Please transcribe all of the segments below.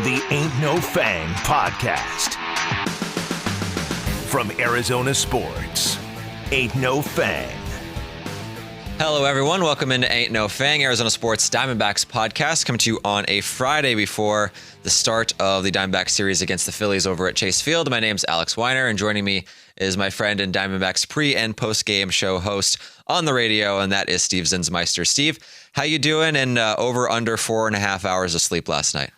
The Ain't No Fang podcast. From Arizona Sports, Ain't No Fang. Hello, everyone. Welcome into Ain't No Fang, Arizona Sports Diamondbacks podcast, coming to you on a Friday before the start of the Diamondbacks series against the Phillies over at Chase Field. My name's Alex Weiner, and joining me is my friend and Diamondbacks pre- and post-game show host on the radio, and that is Steve Zinsmeister. Steve, how you doing? And over under 4.5 hours of sleep last night?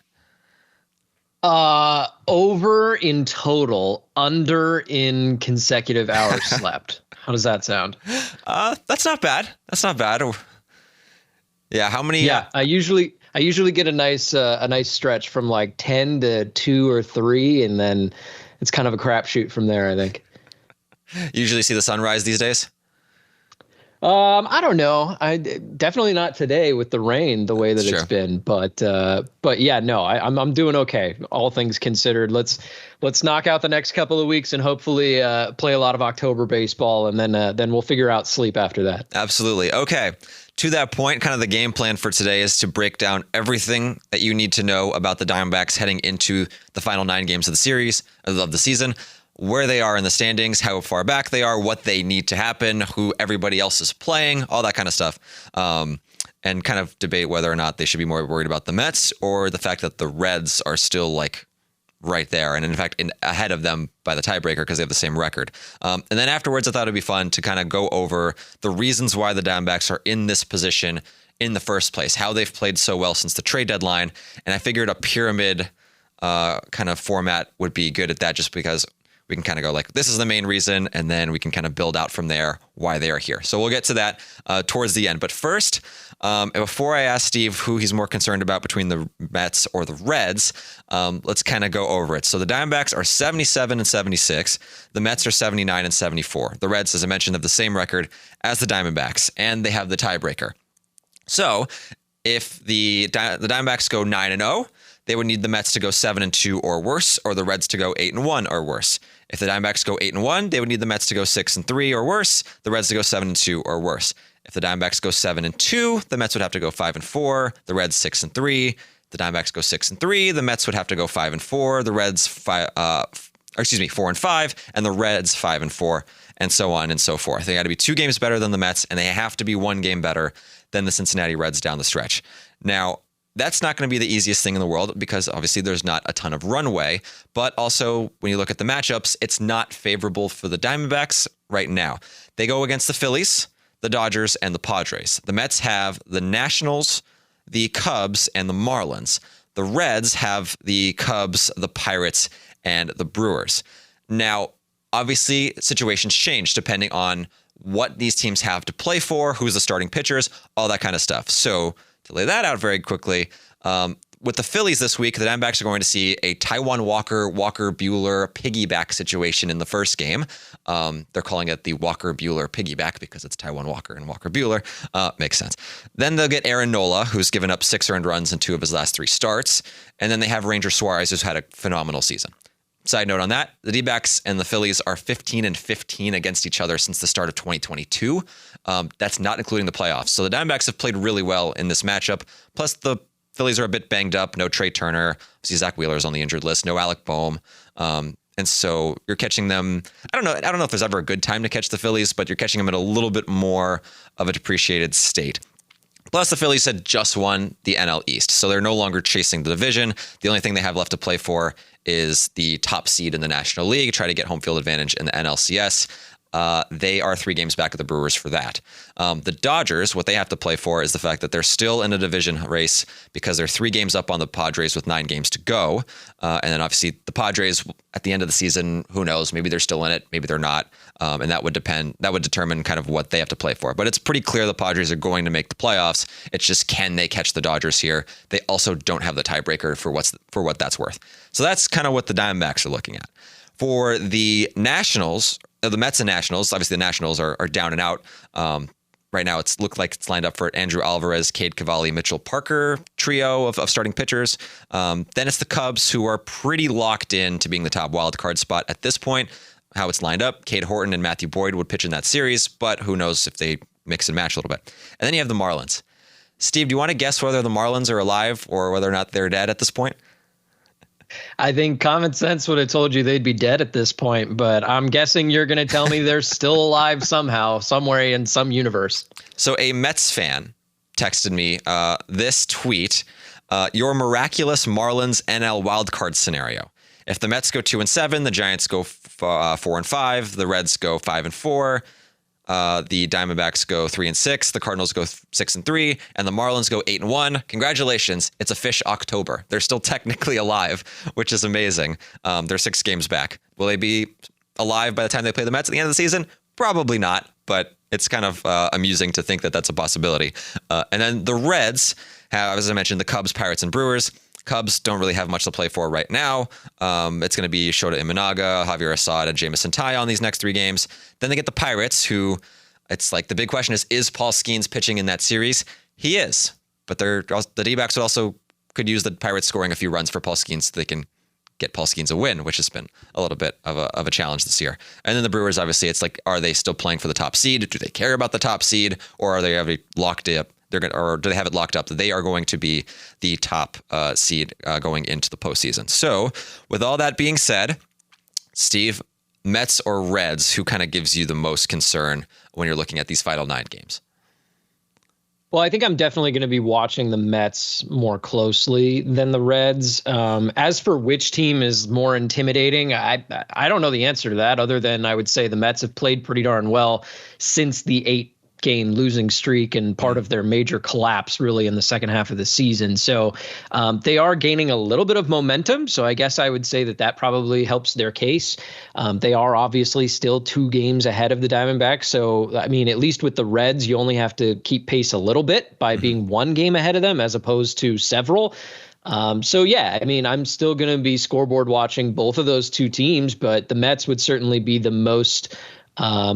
Over in total, under in consecutive hours slept. How does that sound? That's not bad. That's not bad. Yeah. How many? Yeah. I usually get a nice stretch from like 10 to 2 or 3. And then it's kind of a crapshoot from there, I think. You usually see the sunrise these days? I don't know. I definitely not today with the rain, the way that Sure. it's been, but yeah, no, I'm doing okay. All things considered, let's knock out the next couple of weeks and hopefully play a lot of October baseball, and then we'll figure out sleep after that. Absolutely. Okay. To that point, kind of the game plan for today is to break down everything that you need to know about the Diamondbacks heading into the final 9 games of the series of the season. Where they are in the standings, how far back they are, what they need to happen, who everybody else is playing, all that kind of stuff. And kind of debate whether or not they should be more worried about the Mets or the fact that the Reds are still like right there. And in fact, ahead of them by the tiebreaker because they have the same record. And then afterwards, I thought it'd be fun to kind of go over the reasons why the Diamondbacks are in this position in the first place, how they've played so well since the trade deadline. And I figured a pyramid kind of format would be good at that just because we can kind of go like, this is the main reason, and then we can kind of build out from there why they are here. So we'll get to that towards the end. But first, before I ask Steve who he's more concerned about between the Mets or the Reds, let's kind of go over it. So the Diamondbacks are 77 and 76. The Mets are 79 and 74. The Reds, as I mentioned, have the same record as the Diamondbacks, and they have the tiebreaker. So if the Diamondbacks go 9-0, they would need the Mets to go 7-2 or worse, or the Reds to go 8-1 or worse. If the Diamondbacks go 8-1, they would need the Mets to go 6-3 or worse, the Reds to go 7-2 or worse. If the Diamondbacks go 7-2, the Mets would have to go 5-4, the Reds 6-3. The Diamondbacks go 6-3, the Mets would have to go 5-4, the Reds 4-5, and the Reds 5-4, and so on and so forth. They got to be 2 games better than the Mets, and they have to be 1 game better than the Cincinnati Reds down the stretch. Now, that's not going to be the easiest thing in the world because obviously there's not a ton of runway, but also when you look at the matchups, it's not favorable for the Diamondbacks right now. They go against the Phillies, the Dodgers, and the Padres. The Mets have the Nationals, the Cubs, and the Marlins. The Reds have the Cubs, the Pirates, and the Brewers. Now, obviously, situations change depending on what these teams have to play for, who's the starting pitchers, all that kind of stuff. So to lay that out very quickly, with the Phillies this week, the Diamondbacks are going to see a Taijuan Walker, Walker Buehler piggyback situation in the first game. They're calling it the Walker Buehler piggyback because it's Taijuan Walker and Walker Buehler. Makes sense. Then they'll get Aaron Nola, who's given up 6 earned runs in 2 of his last 3 starts. And then they have Ranger Suarez, who's had a phenomenal season. Side note on that, the D-backs and the Phillies are 15 and 15 against each other since the start of 2022. That's not including the playoffs. So the Diamondbacks have played really well in this matchup. Plus the Phillies are a bit banged up. No Trey Turner. See, Zach Wheeler's on the injured list. No Alec Boehm. And so you're catching them. I don't know if there's ever a good time to catch the Phillies, but you're catching them in a little bit more of a depreciated state. Plus, the Phillies had just won the NL East, so they're no longer chasing the division. The only thing they have left to play for is the top seed in the National League, try to get home field advantage in the NLCS. They are 3 games back of the Brewers for that. The Dodgers, what they have to play for is the fact that they're still in a division race because they're 3 games up on the Padres with 9 games to go. And then obviously the Padres at the end of the season, who knows, maybe they're still in it, maybe they're not. And that would determine kind of what they have to play for. But it's pretty clear the Padres are going to make the playoffs. It's just, can they catch the Dodgers here? They also don't have the tiebreaker for what that's worth. So that's kind of what the Diamondbacks are looking at. For the Nationals, the Mets and Nationals, obviously the Nationals are down and out. Right now, it's looked like it's lined up for Andrew Alvarez, Cade Cavalli, Mitchell Parker trio of starting pitchers. Then it's the Cubs, who are pretty locked in to being the top wild card spot at this point. How it's lined up, Cade Horton and Matthew Boyd would pitch in that series, but who knows if they mix and match a little bit. And then you have the Marlins. Steve, do you want to guess whether the Marlins are alive or whether or not they're dead at this point? I think common sense would have told you they'd be dead at this point, but I'm guessing you're going to tell me they're still alive somehow, somewhere in some universe. So a Mets fan texted me this tweet, your miraculous Marlins NL wildcard scenario. If the Mets go 2-7, the Giants go 4-5, the Reds go 5-4, the Diamondbacks go 3-6, the Cardinals go 6-3, and the Marlins go 8-1. Congratulations, it's a fish October. They're still technically alive, which is amazing. They're 6 games back. Will they be alive by the time they play the Mets at the end of the season? Probably not, but it's kind of amusing to think that that's a possibility. And then the Reds have, as I mentioned, the Cubs, Pirates, and Brewers. Cubs don't really have much to play for right now. It's going to be Shota Imanaga, Javier Assad, and Jameson Tye on these next 3 games. Then they get the Pirates, who it's like the big question is Paul Skeens pitching in that series? He is, but the D-backs could use the Pirates scoring a few runs for Paul Skeens so they can get Paul Skeens a win, which has been a little bit of a challenge this year. And then the Brewers, obviously, it's like, are they still playing for the top seed? Do they care about the top seed, or are they already locked up? Or do they have it locked up that they are going to be the top seed going into the postseason? So, with all that being said, Steve, Mets or Reds, who kind of gives you the most concern when you're looking at these final 9 games? Well, I think I'm definitely going to be watching the Mets more closely than the Reds. As for which team is more intimidating, I don't know the answer to that, other than I would say the Mets have played pretty darn well since the 8-game losing streak and part of their major collapse really in the second half of the season. So they are gaining a little bit of momentum. So I guess I would say that probably helps their case. They are obviously still 2 games ahead of the Diamondbacks. So, I mean, at least with the Reds, you only have to keep pace a little bit by being 1 game ahead of them as opposed to several. So, yeah, I mean, I'm still going to be scoreboard watching both of those 2 teams, but the Mets would certainly be the most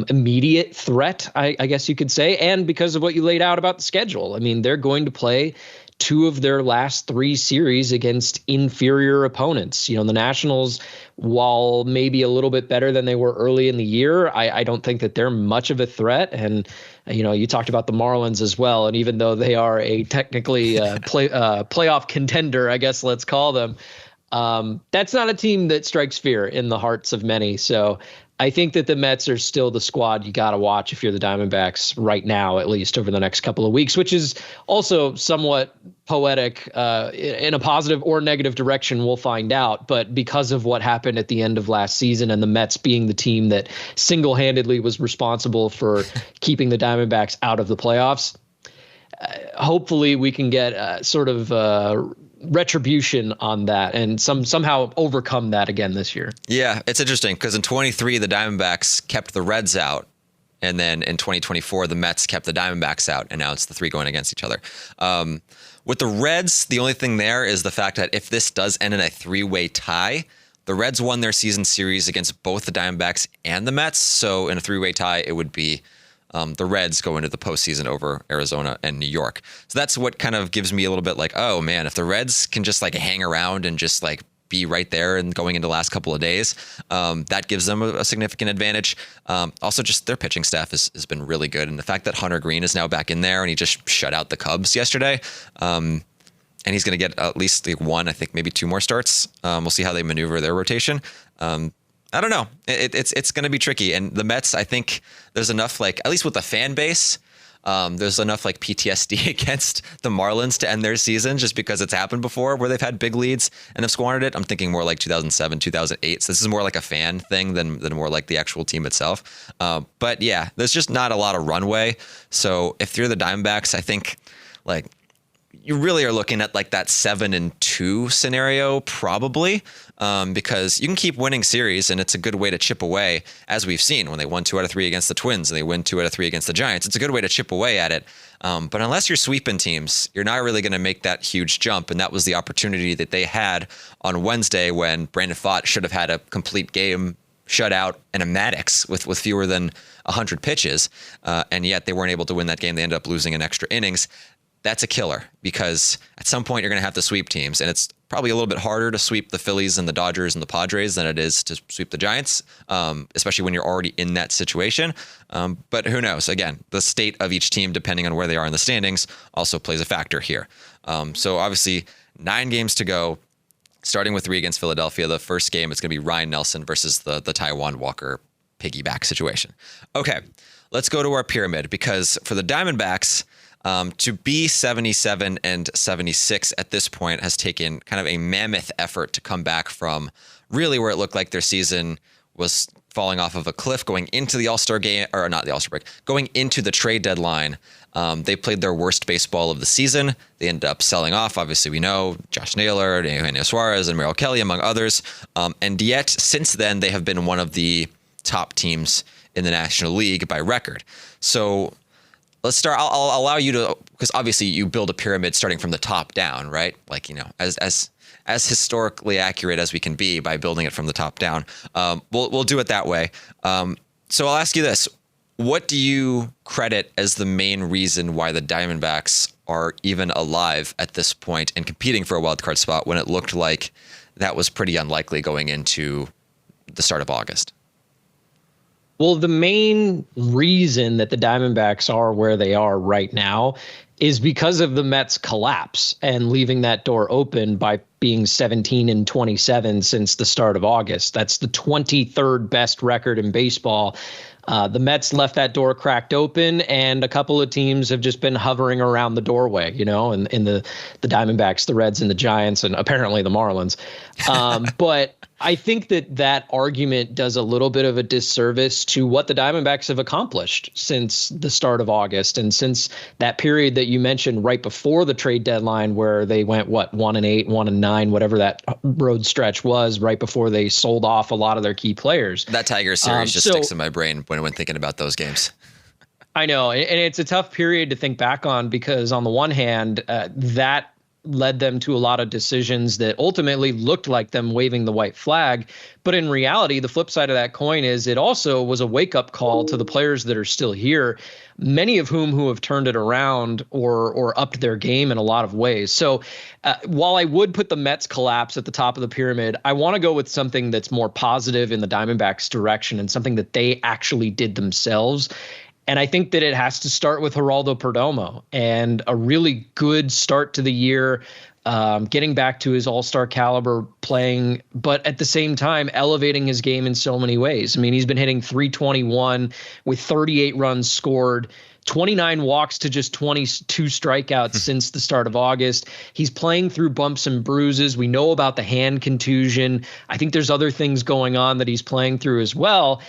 immediate threat, I guess you could say, and because of what you laid out about the schedule. I mean, they're going to play 2 of their last 3 series against inferior opponents. You know, the Nationals, while maybe a little bit better than they were early in the year, I don't think that they're much of a threat. And, you know, you talked about the Marlins as well. And even though they are a technically playoff contender, I guess let's call them, that's not a team that strikes fear in the hearts of many. So I think that the Mets are still the squad you got to watch if you're the Diamondbacks right now, at least over the next couple of weeks, which is also somewhat poetic in a positive or negative direction. We'll find out. But because of what happened at the end of last season and the Mets being the team that single-handedly was responsible for keeping the Diamondbacks out of the playoffs, hopefully we can get sort of retribution on that and somehow overcome that again this year. Yeah, it's interesting because in 23 the Diamondbacks kept the Reds out, and then in 2024 the Mets kept the Diamondbacks out, and now it's the 3 going against each other. With the Reds, the only thing there is the fact that if this does end in a 3-way tie, the Reds won their season series against both the Diamondbacks and the Mets, so in a 3-way tie it would be the Reds go into the postseason over Arizona and New York. So that's what kind of gives me a little bit like, oh man, if the Reds can just like hang around and just like be right there and going into the last couple of days, that gives them a significant advantage. Also, just their pitching staff has been really good. And the fact that Hunter Green is now back in there and he just shut out the Cubs yesterday, and he's going to get at least like 1, I think maybe 2 more starts. We'll see how they maneuver their rotation. I don't know. It's going to be tricky. And the Mets, I think there's enough, like, at least with the fan base, there's enough like PTSD against the Marlins to end their season just because it's happened before where they've had big leads and have squandered it. I'm thinking more like 2007, 2008. So this is more like a fan thing than more like the actual team itself. But yeah, there's just not a lot of runway. So if you're the Diamondbacks, I think like you really are looking at like that 7-2 scenario probably, because you can keep winning series and it's a good way to chip away, as we've seen when they won 2 out of 3 against the Twins and they win 2 out of 3 against the Giants. It's a good way to chip away at it. But unless you're sweeping teams, you're not really going to make that huge jump. And that was the opportunity that they had on Wednesday when Brandon Pfaadt should have had a complete game shutout and a Maddox with fewer than 100 pitches. And yet they weren't able to win that game. They ended up losing in extra innings. That's a killer because at some point you're going to have to sweep teams, and it's probably a little bit harder to sweep the Phillies and the Dodgers and the Padres than it is to sweep the Giants, especially when you're already in that situation. But who knows? Again, the state of each team, depending on where they are in the standings, also plays a factor here. So obviously 9 games to go. starting with 3 against Philadelphia. The first game, it's going to be Ryan Nelson versus the Taijuan Walker piggyback situation. Okay, let's go to our pyramid, because for the Diamondbacks, to be 77 and 76 at this point has taken kind of a mammoth effort to come back from really where it looked like their season was falling off of a cliff going into the All-Star game, or not the All-Star break, going into the trade deadline. They played their worst baseball of the season. They ended up selling off, obviously we know, Josh Naylor, Eugenio Suarez, and Merrill Kelly, among others. And yet, since then, they have been one of the top teams in the National League by record. So let's start. I'll allow you to, because obviously you build a pyramid starting from the top down, right? Like, as historically accurate as we can be by building it from the top down. We'll do it that way. So I'll ask you this. What do you credit as the main reason why the Diamondbacks are even alive at this point and competing for a wild card spot when it looked like that was pretty unlikely going into the start of August? Well, the main reason that the Diamondbacks are where they are right now is because of the Mets' collapse and leaving that door open by being 17 and 27 since the start of August. That's the 23rd best record in baseball. The Mets left that door cracked open, and a couple of teams have just been hovering around the doorway, and in the Diamondbacks, the Reds, and the Giants, and apparently the Marlins. But I think that argument does a little bit of a disservice to what the Diamondbacks have accomplished since the start of August, and since that period that you mentioned right before the trade deadline, where they went 1-8, 1-9, whatever that road stretch was, right before they sold off a lot of their key players. That Tigers series just sticks in my brain when thinking about those games. I know, and it's a tough period to think back on, because on the one hand, that led them to a lot of decisions that ultimately looked like them waving the white flag. But in reality, the flip side of that coin is it also was a wake-up call to the players that are still here, many of who have turned it around or upped their game in a lot of ways. So while I would put the Mets collapse at the top of the pyramid, I want to go with something that's more positive in the Diamondbacks' direction and something that they actually did themselves. And I think that it has to start with Geraldo Perdomo and a really good start to the year, getting back to his all-star caliber playing, but at the same time, elevating his game in so many ways. I mean, he's been hitting .321 with 38 runs scored, 29 walks to just 22 strikeouts since the start of August. He's playing through bumps and bruises. We know about the hand contusion. I think there's other things going on that he's playing through as well.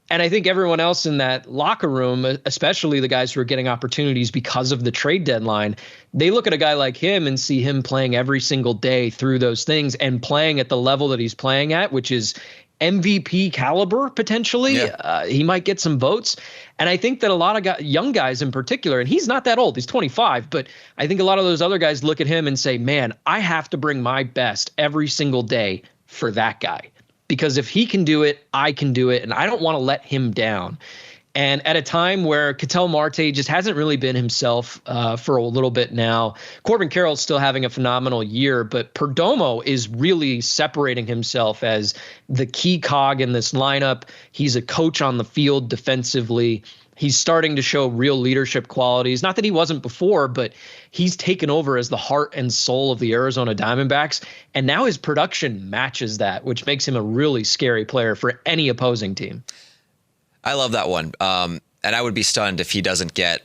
And I think everyone else in that locker room, especially the guys who are getting opportunities because of the trade deadline, they look at a guy like him and see him playing every single day through those things and playing at the level that he's playing at, which is MVP caliber potentially. Yeah. He might get some votes. And I think that a lot of young guys in particular, and he's not that old, he's 25, but I think a lot of those other guys look at him and say, man, I have to bring my best every single day for that guy. Because if he can do it, I can do it, and I don't want to let him down. And at a time where Ketel Marte just hasn't really been himself for a little bit now, Corbin Carroll's still having a phenomenal year, but Perdomo is really separating himself as the key cog in this lineup. He's a coach on the field defensively. He's starting to show real leadership qualities. Not that he wasn't before, but he's taken over as the heart and soul of the Arizona Diamondbacks. And now his production matches that, which makes him a really scary player for any opposing team. I love that one. And I would be stunned if he doesn't get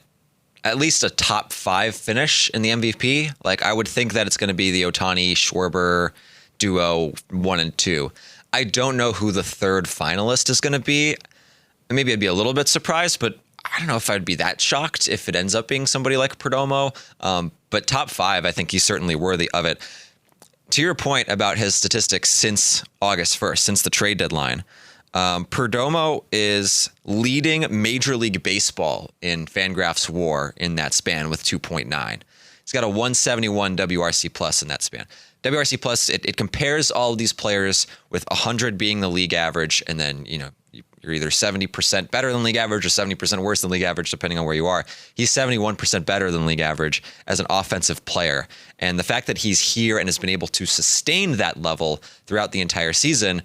at least a top 5 finish in the MVP. Like, I would think that it's going to be the Ohtani-Schwarber duo 1 and 2. I don't know who the third finalist is going to be. Maybe I'd be a little bit surprised, but I don't know if I'd be that shocked if it ends up being somebody like Perdomo. But top 5, I think he's certainly worthy of it. To your point about his statistics since August 1st, since the trade deadline, Perdomo is leading Major League Baseball in Fangraphs WAR in that span with 2.9. He's got a 171 WRC plus in that span. WRC plus, it compares all of these players with 100 being the league average, and then, you're either 70% better than league average or 70% worse than league average, depending on where you are. He's 71% better than league average as an offensive player. And the fact that he's here and has been able to sustain that level throughout the entire season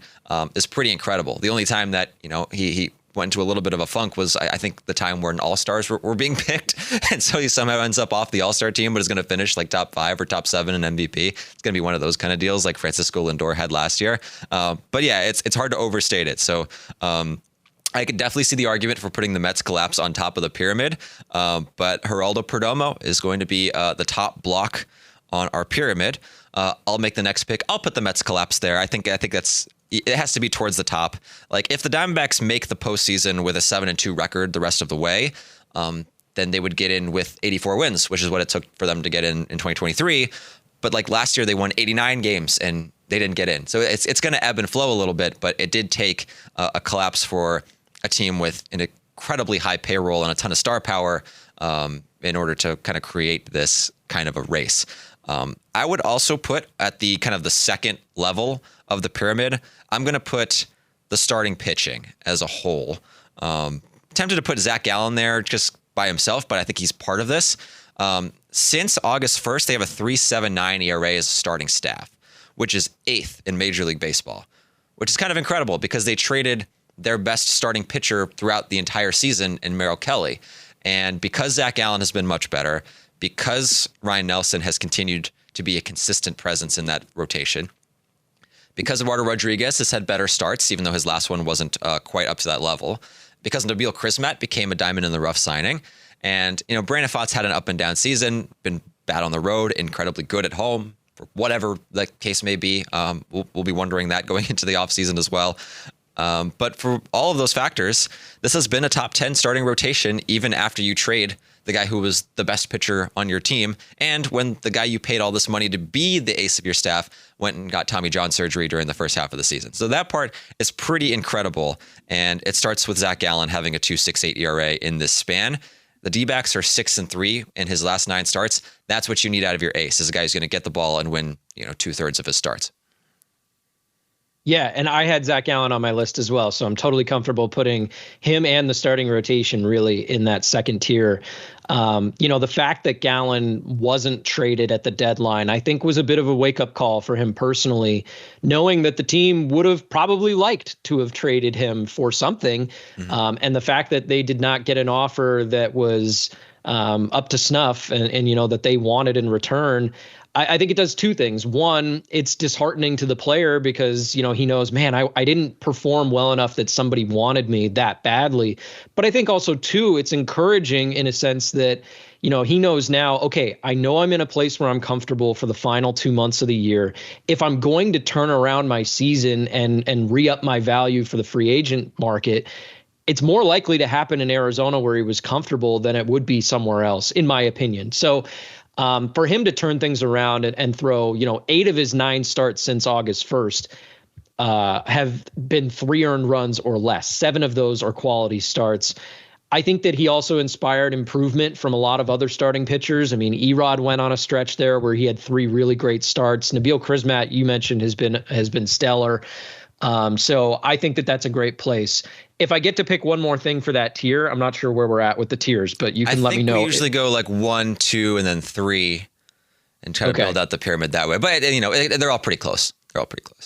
is pretty incredible. The only time that, he went into a little bit of a funk was, I think, the time when All-Stars were being picked. And so he somehow ends up off the All-Star team, but is going to finish like top 5 or top 7 in MVP. It's going to be one of those kind of deals like Francisco Lindor had last year. But yeah, it's hard to overstate it. So I could definitely see the argument for putting the Mets collapse on top of the pyramid. But Geraldo Perdomo is going to be the top block on our pyramid. I'll make the next pick. I'll put the Mets collapse there. I think that's, it has to be towards the top. Like if the Diamondbacks make the postseason with a 7-2 record the rest of the way, then they would get in with 84 wins, which is what it took for them to get in 2023. But like last year, they won 89 games and they didn't get in. So it's going to ebb and flow a little bit, but it did take a collapse for a team with an incredibly high payroll and a ton of star power in order to kind of create this kind of a race. I would also put at the kind of the second level of the pyramid, I'm going to put the starting pitching as a whole. Tempted to put Zach Gallen there just by himself, but I think he's part of this. Since August 1st, they have a 3.79 ERA as a starting staff, which is 8th in Major League Baseball, which is kind of incredible because they traded their best starting pitcher throughout the entire season in Merrill Kelly. And because Zach Gallen has been much better, because Ryan Nelson has continued to be a consistent presence in that rotation, because Eduardo Rodriguez has had better starts, even though his last one wasn't quite up to that level, because Nabil Crismatt became a diamond in the rough signing, and Brandon Pfaadt's had an up and down season, been bad on the road, incredibly good at home, for whatever the case may be. We'll be wondering that going into the offseason as well. But for all of those factors, this has been a top 10 starting rotation, even after you trade the guy who was the best pitcher on your team. And when the guy you paid all this money to be the ace of your staff went and got Tommy John surgery during the first half of the season. So that part is pretty incredible. And it starts with Zach Gallen having a 2.68 ERA in this span. The D-backs are 6-3 in his last 9 starts. That's what you need out of your ace, is a guy who's going to get the ball and win, 2/3 of his starts. Yeah, and I had Zach Gallen on my list as well, so I'm totally comfortable putting him and the starting rotation really in that second tier. The fact that Gallen wasn't traded at the deadline, I think was a bit of a wake-up call for him personally, knowing that the team would have probably liked to have traded him for something. Mm-hmm. And the fact that they did not get an offer that was up to snuff and that they wanted in return, I think it does two things. One, it's disheartening to the player because, he knows, man, I didn't perform well enough that somebody wanted me that badly. But I think also, too, it's encouraging in a sense that, he knows now, okay, I know I'm in a place where I'm comfortable for the final 2 months of the year. If I'm going to turn around my season and re-up my value for the free agent market, it's more likely to happen in Arizona where he was comfortable than it would be somewhere else, in my opinion. So for him to turn things around and throw, 8 of his 9 starts since August 1st have been 3 earned runs or less. 7 of those are quality starts. I think that he also inspired improvement from a lot of other starting pitchers. I mean, Erod went on a stretch there where he had 3 really great starts. Nabil Crismatt, you mentioned, has been stellar. So I think that that's a great place. If I get to pick one more thing for that tier, I'm not sure where we're at with the tiers, but you can let me know. We usually go like 1, 2, and then 3 and try to build out the pyramid that way. But, they're all pretty close.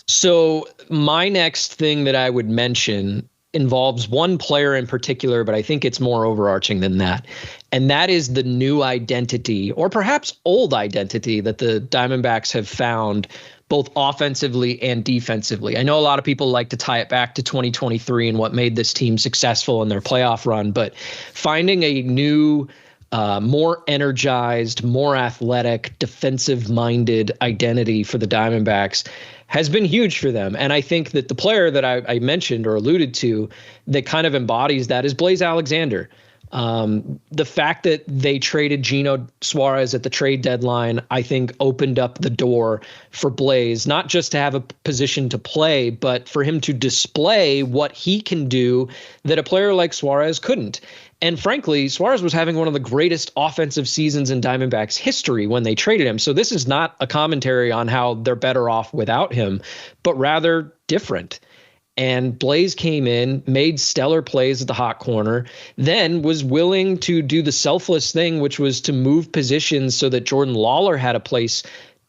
So my next thing that I would mention involves one player in particular, but I think it's more overarching than that. And that is the new identity, or perhaps old identity, that the Diamondbacks have found both offensively and defensively. I know a lot of people like to tie it back to 2023 and what made this team successful in their playoff run, but finding a new, more energized, more athletic, defensive-minded identity for the Diamondbacks has been huge for them. And I think that the player that I mentioned or alluded to that kind of embodies that is Blaze Alexander. The fact that they traded Gino Suarez at the trade deadline, I think, opened up the door for Blaze, not just to have a position to play, but for him to display what he can do that a player like Suarez couldn't. And frankly, Suarez was having one of the greatest offensive seasons in Diamondbacks history when they traded him. So this is not a commentary on how they're better off without him, but rather different. And Blaze came in, made stellar plays at the hot corner, then was willing to do the selfless thing, which was to move positions so that Jordan Lawler had a place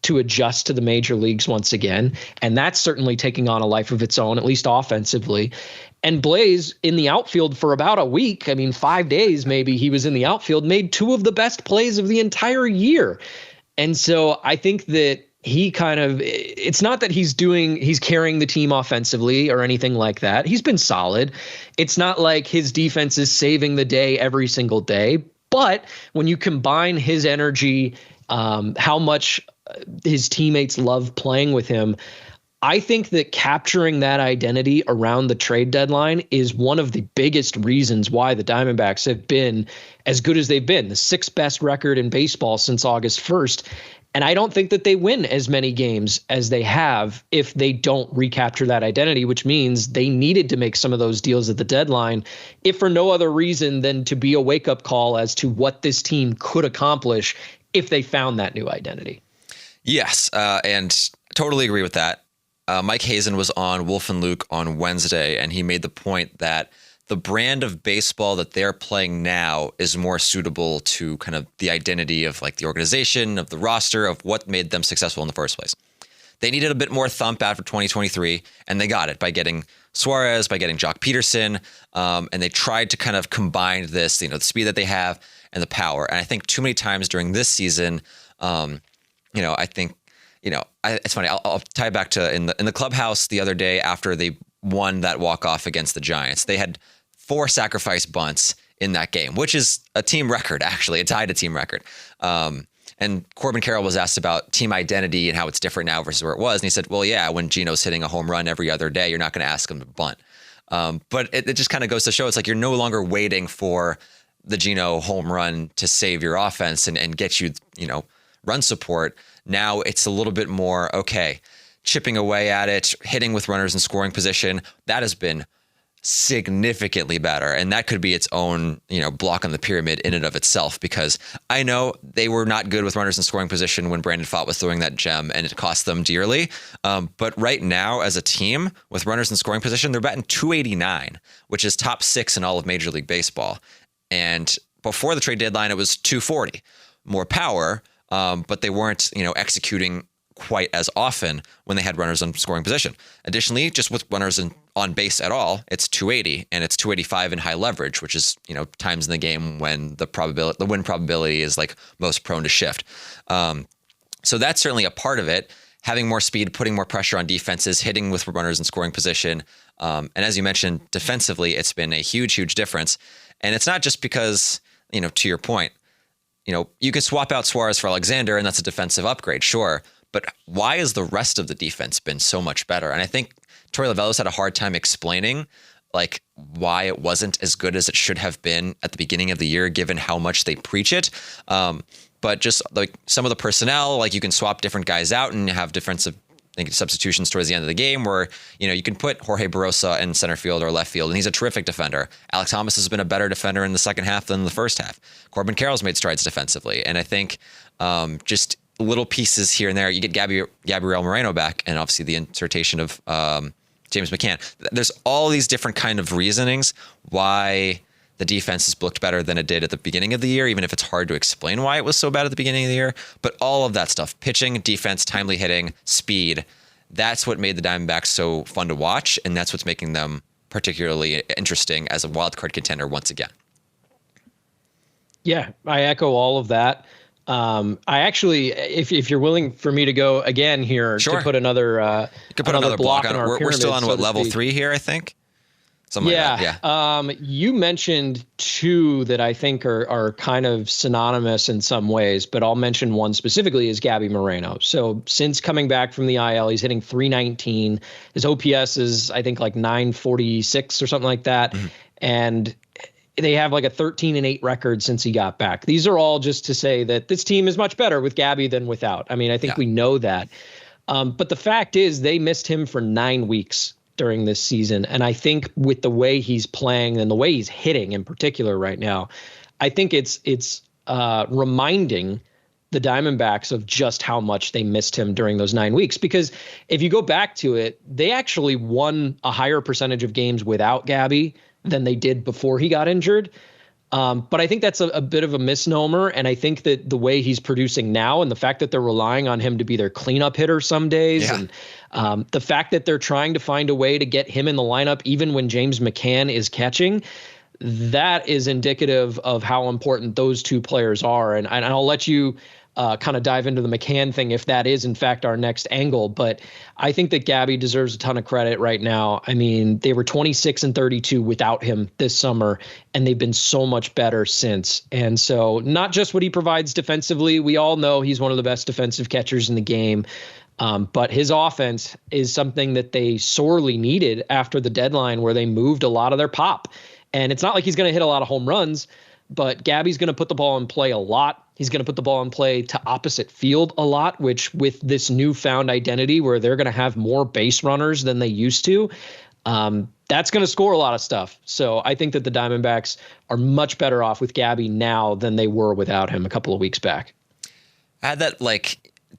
to adjust to the major leagues once again. And that's certainly taking on a life of its own, at least offensively. And Blaze in the outfield for about a week, 5 days maybe, he was in the outfield, made two of the best plays of the entire year. And so I think that it's not that he's carrying the team offensively or anything like that. He's been solid. It's not like his defense is saving the day every single day. But when you combine his energy, how much his teammates love playing with him, I think that capturing that identity around the trade deadline is one of the biggest reasons why the Diamondbacks have been as good as they've been, the sixth best record in baseball since August 1st. And I don't think that they win as many games as they have if they don't recapture that identity, which means they needed to make some of those deals at the deadline, if for no other reason than to be a wake-up call as to what this team could accomplish if they found that new identity. Yes, and totally agree with that. Mike Hazen was on Wolf and Luke on Wednesday, and he made the point that the brand of baseball that they're playing now is more suitable to kind of the identity of like the organization, of the roster, of what made them successful in the first place. They needed a bit more thump after 2023, and they got it by getting Suarez, by getting Jock Peterson, and they tried to kind of combine this, the speed that they have and the power. And I think too many times during this season, I think, it's funny. I'll tie it back to in the clubhouse the other day after they won that walk-off against the Giants. They had 4 sacrifice bunts in that game, which is a team record, actually. It tied a team record. And Corbin Carroll was asked about team identity and how it's different now versus where it was. And he said, well, yeah, when Gino's hitting a home run every other day, you're not going to ask him to bunt. But it just kind of goes to show it's like you're no longer waiting for the Gino home run to save your offense and get you, run support. Now it's a little bit more, okay, chipping away at it, hitting with runners in scoring position. That has been significantly better. And that could be its own, block on the pyramid in and of itself, because I know they were not good with runners in scoring position when Brandon Pfaadt was throwing that gem and it cost them dearly. But right now as a team with runners in scoring position, they're batting .289, which is top 6 in all of Major League Baseball. And before the trade deadline, it was .240, more power, but they weren't, executing quite as often when they had runners in scoring position. Additionally, just with runners on base at all, it's .280 and it's .285 in high leverage, which is, times in the game when the win probability is like most prone to shift. So that's certainly a part of it. Having more speed, putting more pressure on defenses, hitting with runners in scoring position. And as you mentioned, defensively, it's been a huge, huge difference. And it's not just because, to your point, you can swap out Suarez for Alexander and that's a defensive upgrade, sure. But why has the rest of the defense been so much better? And I think Torey Lovullo's had a hard time explaining like why it wasn't as good as it should have been at the beginning of the year, given how much they preach it. But just like some of the personnel, like you can swap different guys out and have defensive substitutions towards the end of the game where, you can put Jorge Barosa in center field or left field, and he's a terrific defender. Alex Thomas has been a better defender in the second half than the first half. Corbin Carroll's made strides defensively. And I think just little pieces here and there. You get Gabriel Moreno back, and obviously the insertion of James McCann. There's all these different kind of reasonings why the defense has looked better than it did at the beginning of the year, even if it's hard to explain why it was so bad at the beginning of the year. But all of that stuff, pitching, defense, timely hitting, speed, that's what made the Diamondbacks so fun to watch, and that's what's making them particularly interesting as a wild card contender once again. Yeah, I echo all of that. I actually, if you're willing for me to go again here, sure, to put another block on our pyramid, we're still on level 3 here, I think. Something like that. Yeah. You mentioned 2 that I think are kind of synonymous in some ways, but I'll mention one specifically is Gabby Moreno. So since coming back from the IL, he's hitting .319. His OPS is, I think, like .946 or something like that. Mm-hmm. And they have like a 13-8 record since he got back. These are all just to say that this team is much better with Gabby than without. I mean, I think we know that. But the fact is they missed him for 9 weeks during this season. And I think with the way he's playing and the way he's hitting in particular right now, I think it's reminding the Diamondbacks of just how much they missed him during those 9 weeks. Because if you go back to it, they actually won a higher percentage of games without Gabby than they did before he got injured. But I think that's a bit of a misnomer. And I think that the way he's producing now and the fact that they're relying on him to be their cleanup hitter some days, and the fact that they're trying to find a way to get him in the lineup even when James McCann is catching, that is indicative of how important those two players are. And I'll let you kind of dive into the McCann thing if that is in fact our next angle. But I think that Gabby deserves a ton of credit right now. I mean, they were 26-32 without him this summer, and they've been so much better since. And so not just what he provides defensively, we all know he's one of the best defensive catchers in the game. But his offense is something that they sorely needed after the deadline, where they moved a lot of their pop. And it's not like he's going to hit a lot of home runs, but Gabby's going to put the ball in play a lot. He's going to put the ball in play to opposite field a lot, which with this newfound identity where they're going to have more base runners than they used to, that's going to score a lot of stuff. So I think that the Diamondbacks are much better off with Gabby now than they were without him a couple of weeks back. I had that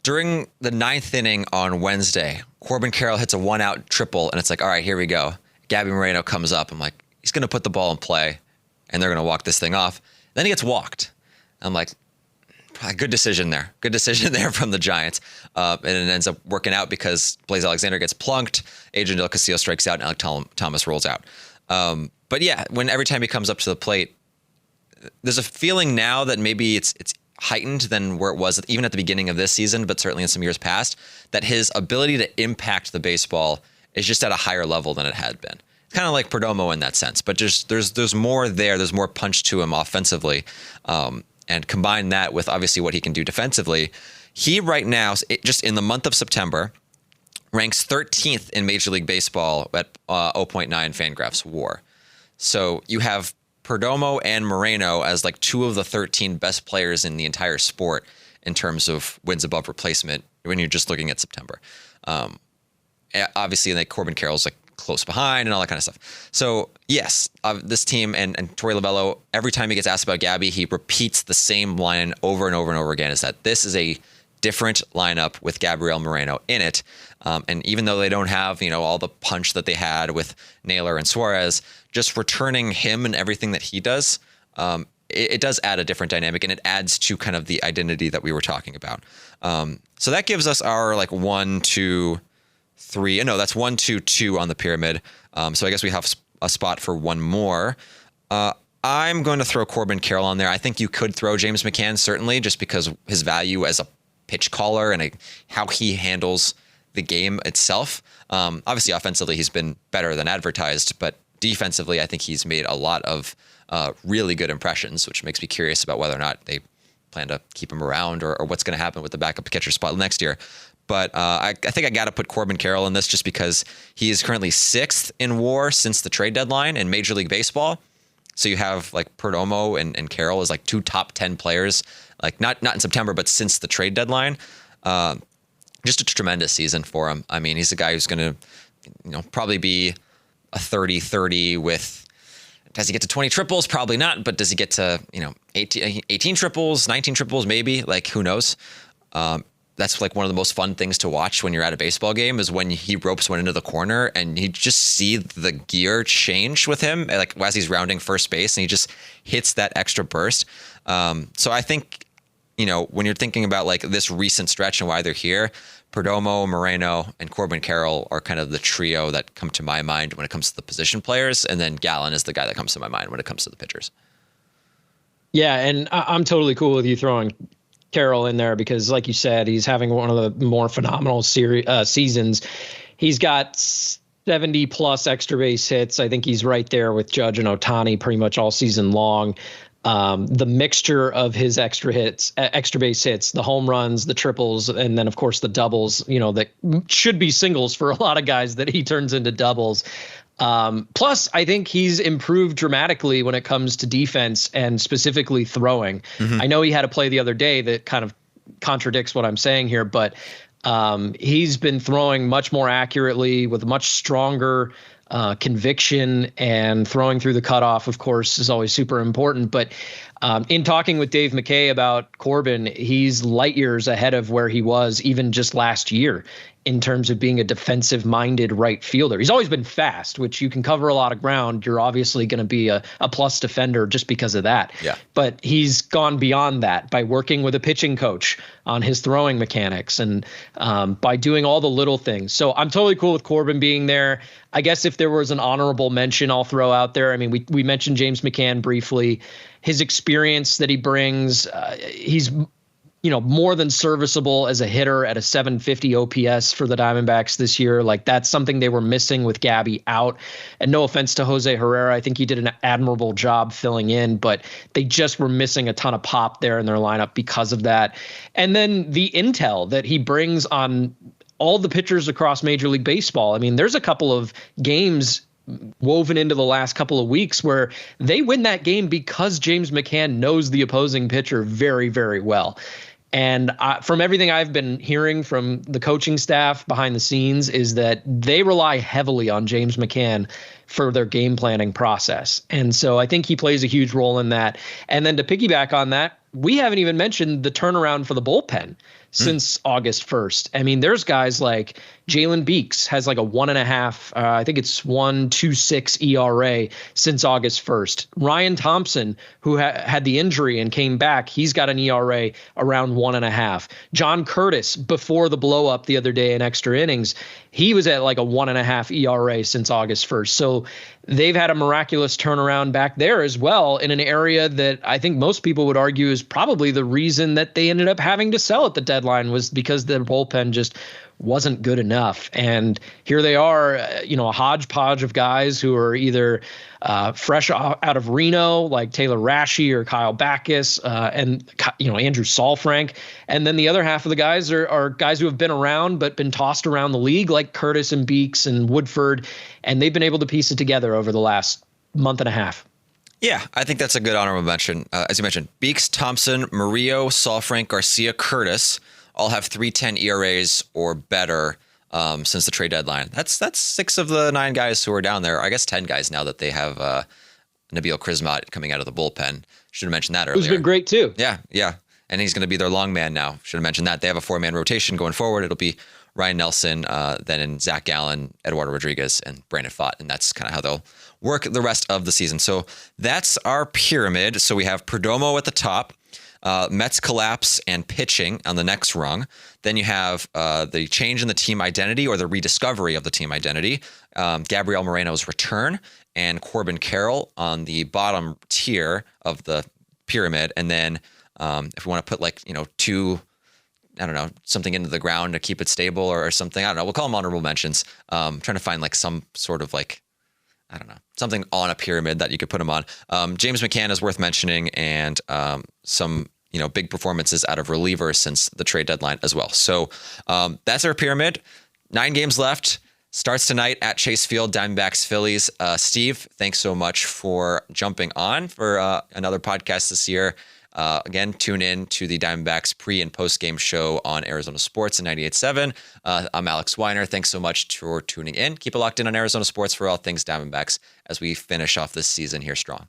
during the 9th inning on Wednesday, Corbin Carroll hits a 1-out triple, and it's like, all right, here we go. Gabby Moreno comes up. I'm like, he's going to put the ball in play, and they're going to walk this thing off. Then he gets walked. I'm like, good decision there. Good decision there from the Giants. And it ends up working out because Blaze Alexander gets plunked, Adrian Del Castillo strikes out, and Alec Thomas rolls out. But yeah, every time he comes up to the plate, there's a feeling now that maybe it's heightened than where it was even at the beginning of this season, but certainly in some years past, that his ability to impact the baseball is just at a higher level than it had been. Kind of like Perdomo in that sense, but just there's more there. There's more punch to him offensively, and combine that with obviously what he can do defensively. He right now, just in the month of September, ranks 13th in Major League Baseball at 0.9 Fangraphs WAR. So you have Perdomo and Moreno as two of the 13 best players in the entire sport in terms of wins above replacement when you're just looking at September. Obviously, Corbin Carroll's close behind and all that kind of stuff. So yes, this team and Torey Lovello, every time he gets asked about Gabby, he repeats the same line over and over and over again, is that this is a different lineup with Gabriel Moreno in it. And even though they don't have, all the punch that they had with Naylor and Suarez, just returning him and everything that he does, it does add a different dynamic, and it adds to kind of the identity that we were talking about. So that gives us our 1, 2, 3. No, that's 1, 2, 2 on the pyramid. So I guess we have a spot for one more. I'm going to throw Corbin Carroll on there. I think you could throw James McCann, certainly, just because his value as a pitch caller and how he handles the game itself. Obviously, offensively, he's been better than advertised, but defensively, I think he's made a lot of really good impressions, which makes me curious about whether or not they plan to keep him around or what's going to happen with the backup catcher spot next year. But I think I got to put Corbin Carroll in this just because he is currently 6th in WAR since the trade deadline in Major League Baseball. So you have Perdomo and Carroll as 2 top 10 players, not in September, but since the trade deadline. Just a tremendous season for him. I mean, he's a guy who's going to, probably be a 30-30 with. Does he get to 20 triples? Probably not. But does he get to 18 triples, 19 triples? Maybe. Who knows? That's one of the most fun things to watch when you're at a baseball game is when he ropes one into the corner and you just see the gear change with him, as he's rounding first base, and he just hits that extra burst. So I think, when you're thinking about this recent stretch and why they're here, Perdomo, Moreno, and Corbin Carroll are kind of the trio that come to my mind when it comes to the position players, and then Gallen is the guy that comes to my mind when it comes to the pitchers. Yeah, and I'm totally cool with you throwing Carroll in there because, like you said, he's having one of the more phenomenal seasons. He's got 70 plus extra base hits. I think he's right there with Judge and Ohtani pretty much all season long. The mixture of his extra base hits, the home runs, the triples, and then of course the doubles, that should be singles for a lot of guys that he turns into doubles. Plus, I think he's improved dramatically when it comes to defense and specifically throwing. Mm-hmm. I know he had a play the other day that kind of contradicts what I'm saying here, but he's been throwing much more accurately with a much stronger conviction, and throwing through the cutoff, of course, is always super important. But in talking with Dave McKay about Corbin, he's light years ahead of where he was even just last year in terms of being a defensive-minded right fielder. He's always been fast, which you can cover a lot of ground. You're obviously going to be a plus defender just because of that. Yeah. But he's gone beyond that by working with a pitching coach on his throwing mechanics and by doing all the little things. So I'm totally cool with Corbin being there. I guess if there was an honorable mention I'll throw out there, I mean, we mentioned James McCann briefly. His experience that he brings, he's more than serviceable as a hitter at a 750 OPS for the Diamondbacks this year. Like, that's something they were missing with Gabby out. And no offense to Jose Herrera, I think he did an admirable job filling in, but they just were missing a ton of pop there in their lineup because of that. And then the intel that he brings on all the pitchers across Major League Baseball. I mean, there's a couple of games woven into the last couple of weeks where they win that game because James McCann knows the opposing pitcher very, very well. And from everything I've been hearing from the coaching staff behind the scenes is that they rely heavily on James McCann for their game planning process. And so I think he plays a huge role in that. And then to piggyback on that, we haven't even mentioned the turnaround for the bullpen since August 1st. I mean, there's guys like Jalen Beeks has like a 1.5, I think it's 1.26 ERA since August 1st. Ryan Thompson, who had the injury and came back, he's got an ERA around 1.5. John Curtis, before the blow up the other day in extra innings, he was at like a 1.5 ERA since August 1st. So they've had a miraculous turnaround back there as well in an area that I think most people would argue is probably the reason that they ended up having to sell at the deadline, was because the bullpen just wasn't good enough. And here they are, a hodgepodge of guys who are either fresh out of Reno, like Taylor Rashi or Kyle Backus, and Andrew Saalfrank. And then the other half of the guys are guys who have been around but been tossed around the league, like Curtis and Beeks and Woodford, and they've been able to piece it together over the last month and a half. Yeah, I think that's a good honorable mention. As you mentioned, Beeks, Thompson, Murillo, Saalfrank, Garcia, Curtis all have 3.10 ERAs or better since the trade deadline. That's 6 of the 9 guys who are down there. I guess 10 guys now that they have Nabil Krismat coming out of the bullpen. Should have mentioned that earlier. Who's been great too. Yeah. And he's going to be their long man now. Should have mentioned that. They have a 4-man rotation going forward. It'll be Ryan Nelson, then in Zach Gallen, Eduardo Rodriguez, and Brandon Pfaadt. And that's kind of how they'll work the rest of the season. So that's our pyramid. So we have Perdomo at the top, Mets collapse and pitching on the next rung. Then you have the change in the team identity, or the rediscovery of the team identity, Gabriel Moreno's return, and Corbin Carroll on the bottom tier of the pyramid. And then if we want to put something into the ground to keep it stable or something, I don't know, we'll call them honorable mentions. Trying to find some sort of something on a pyramid that you could put them on. James McCann is worth mentioning, and some big performances out of relievers since the trade deadline as well. So that's our pyramid. 9 games left. Starts tonight at Chase Field, Diamondbacks, Phillies. Steve, thanks so much for jumping on for another podcast this year. Again, tune in to the Diamondbacks pre- and post-game show on Arizona Sports in 98.7. I'm Alex Weiner. Thanks so much for tuning in. Keep it locked in on Arizona Sports for all things Diamondbacks as we finish off this season here strong.